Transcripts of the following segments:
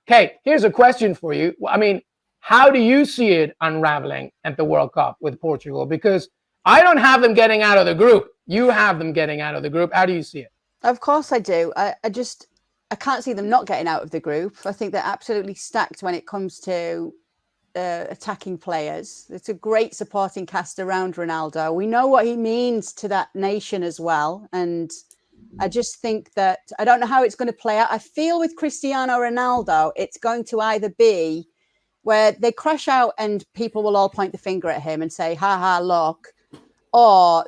Okay, here's a question for you. I mean, how do you see it unraveling at the World Cup with Portugal? Because I don't have them getting out of the group. You have them getting out of the group. How do you see it? Of course I do. I can't see them not getting out of the group. I think they're absolutely stacked when it comes to attacking players. It's a great supporting cast around Ronaldo. We know what he means to that nation as well. And I just think that I don't know how it's going to play out. I feel with Cristiano Ronaldo, it's going to either be where they crash out and people will all point the finger at him and say, ha ha, look, or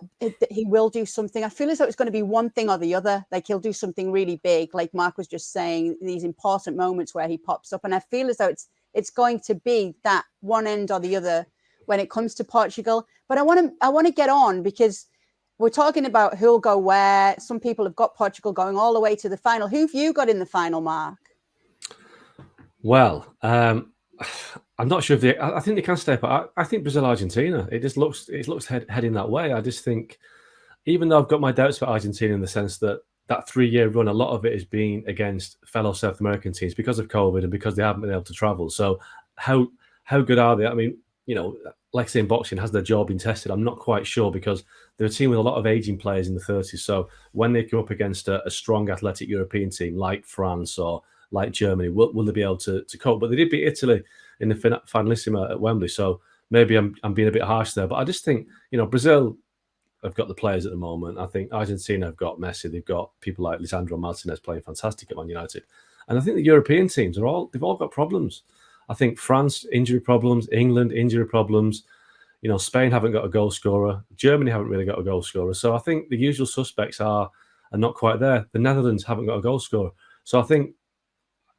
he will do something. I feel as though it's going to be one thing or the other. Like he'll do something really big, like Mark was just saying, these important moments where he pops up. And I feel as though it's going to be that one end or the other when it comes to Portugal. But I want to get on because we're talking about who'll go where. Some people have got Portugal going all the way to the final. Who've you got in the final, Mark? Well, I'm not sure if I think they can step up. I think Brazil, Argentina. It looks heading that way. I just think, even though I've got my doubts about Argentina in the sense that 3-year run, a lot of it is being against fellow South American teams because of COVID and because they haven't been able to travel. So how good are they? I mean, like saying boxing, has their jaw been tested? I'm not quite sure because they're a team with a lot of aging players in the 30s. So when they come up against a strong athletic European team like France or like Germany, will they be able to cope? But they did beat Italy in the finalissima at Wembley. So maybe I'm being a bit harsh there. But I just think, Brazil have got the players at the moment. I think Argentina have got Messi. They've got people like Lisandro Martinez playing fantastic at Man United. And I think the European teams they've all got problems. I think France, injury problems, England, injury problems. Spain haven't got a goal scorer. Germany haven't really got a goal scorer. So I think the usual suspects are not quite there. The Netherlands haven't got a goal scorer. So I think,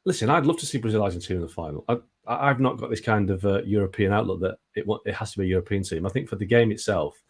listen, I'd love to see Brazil, Argentina in the final. I've not got this kind of European outlook that it has to be a European team. I think for the game itself,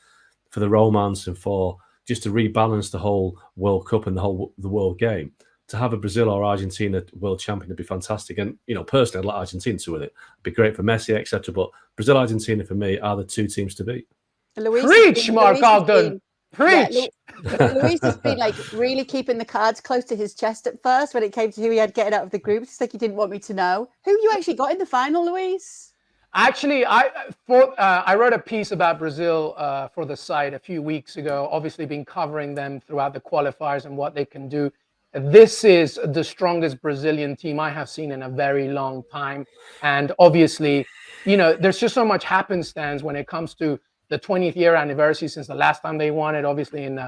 for the romance and for just to rebalance the whole World Cup and the world game, to have a Brazil or Argentina world champion would be fantastic. And, personally, I'd like Argentina to win it. It'd be great for Messi, etc. But Brazil, Argentina, for me, are the two teams to beat. Preach, Mark Alden. Preach. Yeah, Luis has been really keeping the cards close to his chest at first when it came to who he had getting out of the group. It's like he didn't want me to know. Who you actually got in the final, Luis? Actually, I wrote a piece about Brazil for the site a few weeks ago, obviously been covering them throughout the qualifiers and what they can do. This is the strongest Brazilian team I have seen in a very long time. And obviously, there's just so much happenstance when it comes to the 20th year anniversary since the last time they won it, obviously in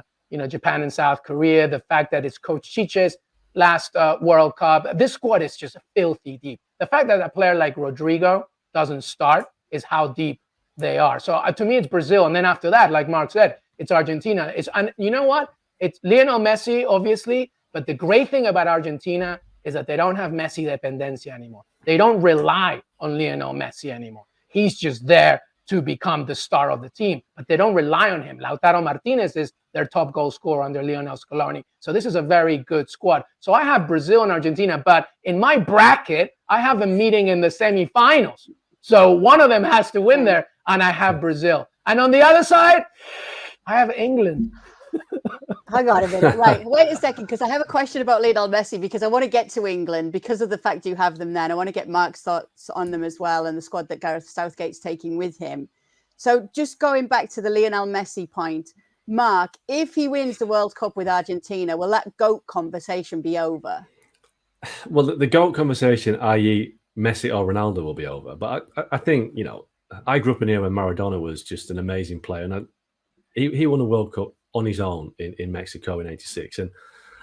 Japan and South Korea. The fact that it's Coach Chiche's last World Cup. This squad is just filthy deep. The fact that a player like Rodrigo doesn't start is how deep they are. So to me, it's Brazil. And then after that, like Mark said, it's Argentina. And you know what? It's Lionel Messi, obviously. But the great thing about Argentina is that they don't have Messi dependencia anymore. They don't rely on Lionel Messi anymore. He's just there to become the star of the team, but they don't rely on him. Lautaro Martinez is their top goal scorer under Lionel Scaloni. So this is a very good squad. So I have Brazil and Argentina, but in my bracket, I have them meeting in the semifinals. So one of them has to win there, and I have Brazil. And on the other side, I have England. Hang on a minute. Right. Wait a second, because I have a question about Lionel Messi, because I want to get to England because of the fact you have them there. And I want to get Mark's thoughts on them as well and the squad that Gareth Southgate's taking with him. So just going back to the Lionel Messi point, Mark, if he wins the World Cup with Argentina, will that GOAT conversation be over? Well, the GOAT conversation, i.e. Messi or Ronaldo, will be over. But I think, I grew up in here when Maradona was just an amazing player. And he won a World Cup on his own in Mexico in '86. And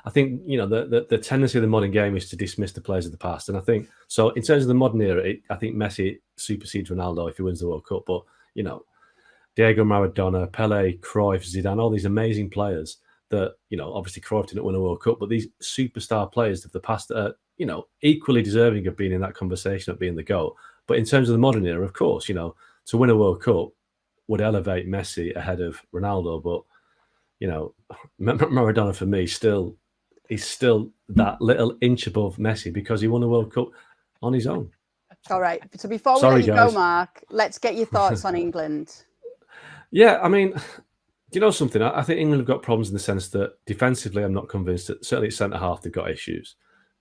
I think, the tendency of the modern game is to dismiss the players of the past. And I think, so in terms of the modern era, I think Messi supersedes Ronaldo if he wins the World Cup. But, Diego Maradona, Pele, Cruyff, Zidane, all these amazing players that, obviously Cruyff didn't win a World Cup, but these superstar players of the past are, equally deserving of being in that conversation of being the GOAT. But in terms of the modern era, of course, to win a World Cup would elevate Messi ahead of Ronaldo. But, Maradona for me he's still that little inch above Messi because he won a World Cup on his own. All right. So before we let you go, Mark, let's get your thoughts on England. Yeah, I mean, do you know something? I think England have got problems in the sense that defensively, I'm not convinced that certainly at centre half they've got issues.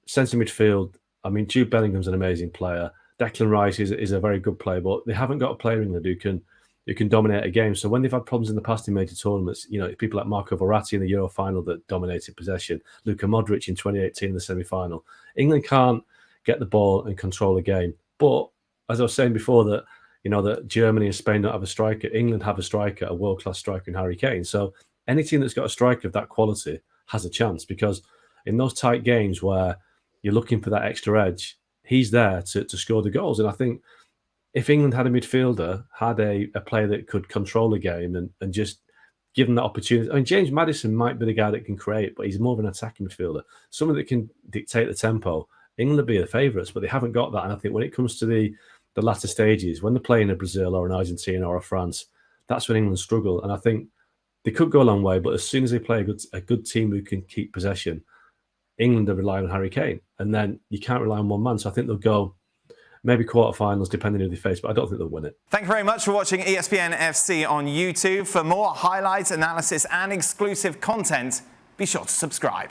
Centre midfield, I mean, Jude Bellingham's an amazing player. Declan Rice is a very good player, but they haven't got a player in England who can dominate a game. So when they've had problems in the past in major tournaments, you know, people like Marco Verratti in the Euro final that dominated possession, Luka Modric in 2018 in the semi-final. England can't get the ball and control a game. But as I was saying before, that you know that Germany and Spain don't have a striker, England have a striker, a world-class striker in Harry Kane. So any team that's got a striker of that quality has a chance, because in those tight games where you're looking for that extra edge, he's there to score the goals. And I think if England had a midfielder, had a player that could control a game and just give them that opportunity. I mean, James Maddison might be the guy that can create, but he's more of an attacking midfielder, someone that can dictate the tempo. England would be the favourites, but they haven't got that. And I think when it comes to the latter stages, when they're playing a Brazil or an Argentina or a France, that's when England struggle. And I think they could go a long way, but as soon as they play a good team who can keep possession, England are relying on Harry Kane. And then you can't rely on one man. So I think they'll go maybe quarterfinals, depending who they face, but I don't think they'll win it. Thank you very much for watching ESPN FC on YouTube. For more highlights, analysis, and exclusive content, be sure to subscribe.